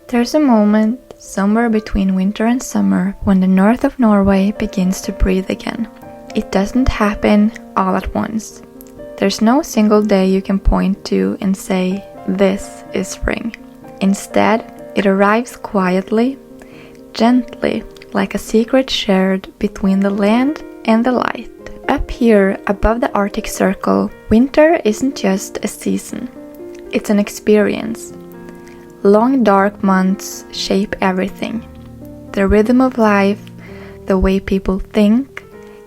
There's a moment somewhere between winter and summer when the north of Norway begins to breathe again. It doesn't happen all at once. There's no single day you can point to and say, this is spring. Instead, it arrives quietly, gently, like a secret shared between the land and the light. Up here, above the Arctic Circle, winter isn't just a season. It's an experience. Long dark months shape everything. The rhythm of life, the way people think,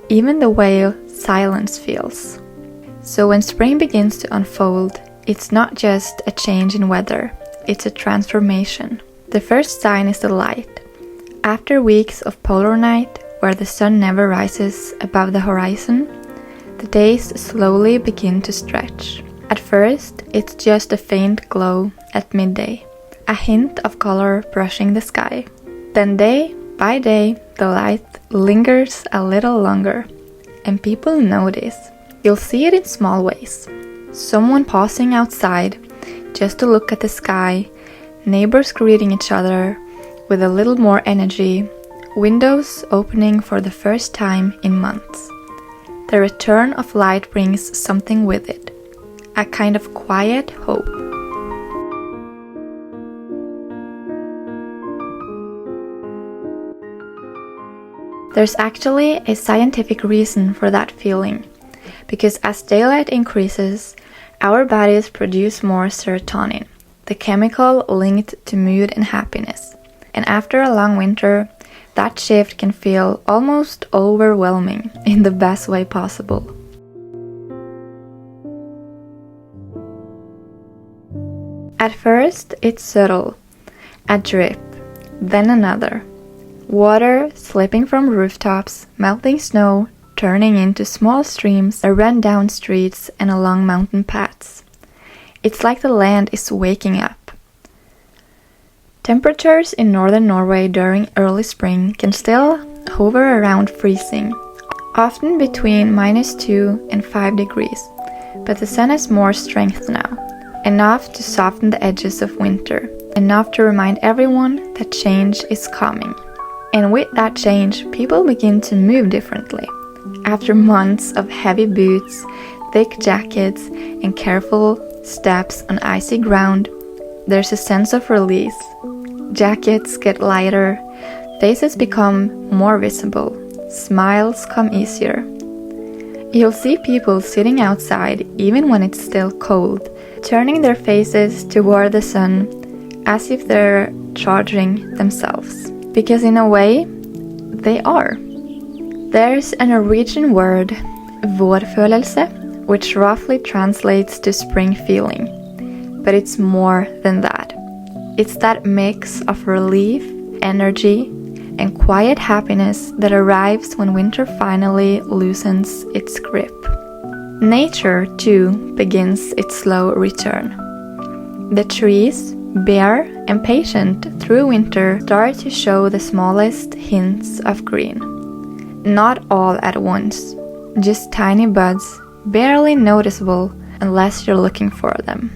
even the way silence feels. So when spring begins to unfold, it's not just a change in weather, it's a transformation. The first sign is the light. After weeks of polar night, where the sun never rises above the horizon, the days slowly begin to stretch. At first, it's just a faint glow at midday, a hint of color brushing the sky. Then day by day, the light lingers a little longer, and people notice. You'll see it in small ways. Someone pausing outside just to look at the sky, neighbors greeting each other with a little more energy, windows opening for the first time in months. The return of light brings something with it, a kind of quiet hope. There's actually a scientific reason for that feeling, because as daylight increases, our bodies produce more serotonin, the chemical linked to mood and happiness. And after a long winter, that shift can feel almost overwhelming in the best way possible. At first, it's subtle, a drip, then another. Water slipping from rooftops, melting snow, turning into small streams that run down streets and along mountain paths. It's like the land is waking up. Temperatures in northern Norway during early spring can still hover around freezing, often between -2 and 5 degrees, but the sun has more strength now, enough to soften the edges of winter, enough to remind everyone that change is coming. And with that change, people begin to move differently. After months of heavy boots, thick jackets, and careful steps on icy ground, there's a sense of release. Jackets get lighter, faces become more visible, smiles come easier. You'll see people sitting outside even when it's still cold, turning their faces toward the sun as if they're charging themselves. Because in a way, they are. There's a Norwegian word, vårfølelse, which roughly translates to spring feeling. But it's more than that. It's that mix of relief, energy, and quiet happiness that arrives when winter finally loosens its grip. Nature, too, begins its slow return. The trees, bare and patient through winter, start to show the smallest hints of green. Not all at once, just tiny buds, barely noticeable unless you're looking for them.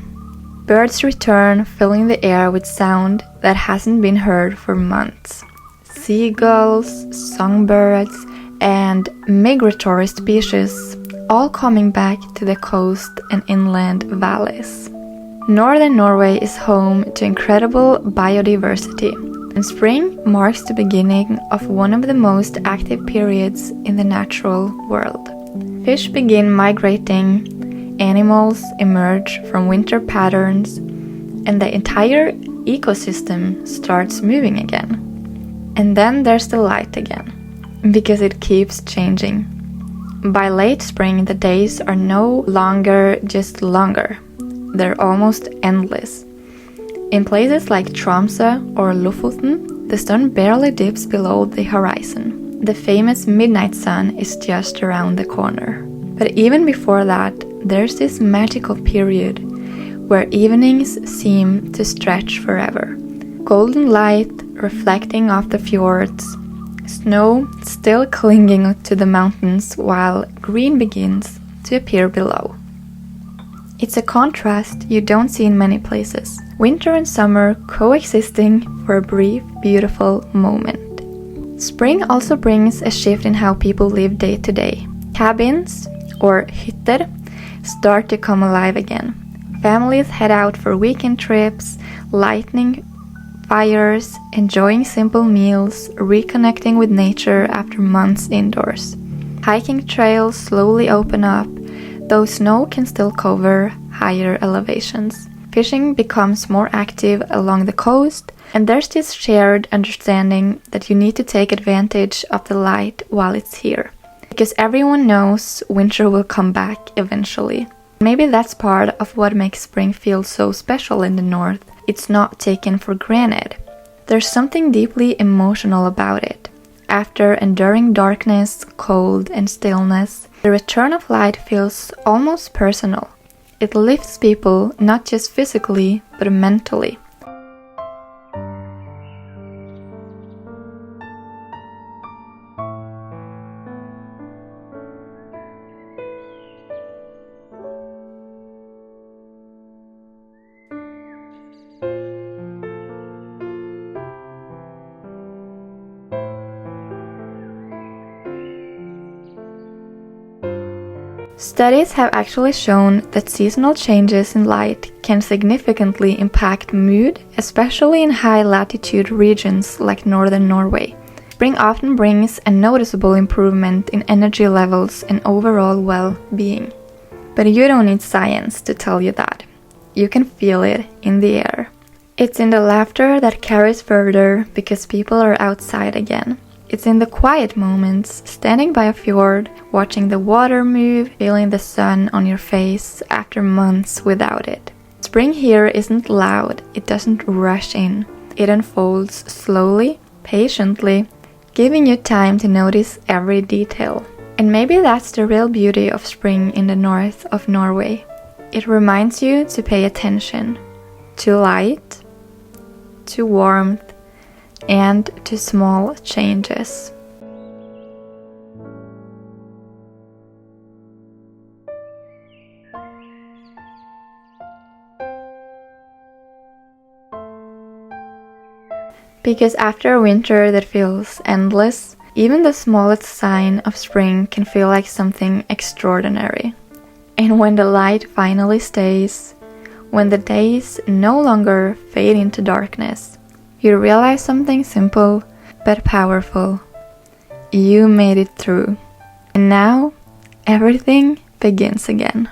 Birds return, filling the air with sound that hasn't been heard for months. Seagulls, songbirds, and migratory species all coming back to the coast and inland valleys. Northern Norway is home to incredible biodiversity, and spring marks the beginning of one of the most active periods in the natural world. Fish begin migrating, animals emerge from winter patterns, and the entire ecosystem starts moving again. And then there's the light again, because it keeps changing. By late spring, the days are no longer just longer. They're almost endless. In places like Tromsø or Lofoten, the sun barely dips below the horizon. The famous midnight sun is just around the corner. But even before that, there's this magical period where evenings seem to stretch forever. Golden light reflecting off the fjords, snow still clinging to the mountains while green begins to appear below. It's a contrast you don't see in many places. Winter and summer coexisting for a brief, beautiful moment. Spring also brings a shift in how people live day to day. Cabins, or hytter, start to come alive again. Families head out for weekend trips, lighting fires, enjoying simple meals, reconnecting with nature after months indoors. Hiking trails slowly open up, though snow can still cover higher elevations. Fishing becomes more active along the coast, and there's this shared understanding that you need to take advantage of the light while it's here. Because everyone knows winter will come back eventually. Maybe that's part of what makes spring feel so special in the north. It's not taken for granted. There's something deeply emotional about it. After enduring darkness, cold, and stillness, the return of light feels almost personal. It lifts people not just physically, but mentally. Studies have actually shown that seasonal changes in light can significantly impact mood, especially in high-latitude regions like northern Norway. Spring often brings a noticeable improvement in energy levels and overall well-being. But you don't need science to tell you that. You can feel it in the air. It's in the laughter that carries further because people are outside again. It's in the quiet moments, standing by a fjord, watching the water move, feeling the sun on your face after months without it. Spring here isn't loud, it doesn't rush in. It unfolds slowly, patiently, giving you time to notice every detail. And maybe that's the real beauty of spring in the north of Norway. It reminds you to pay attention to light, to warmth, and to small changes. Because after a winter that feels endless, even the smallest sign of spring can feel like something extraordinary. And when the light finally stays, when the days no longer fade into darkness, you realize something simple but powerful. You made it through. And now, everything begins again.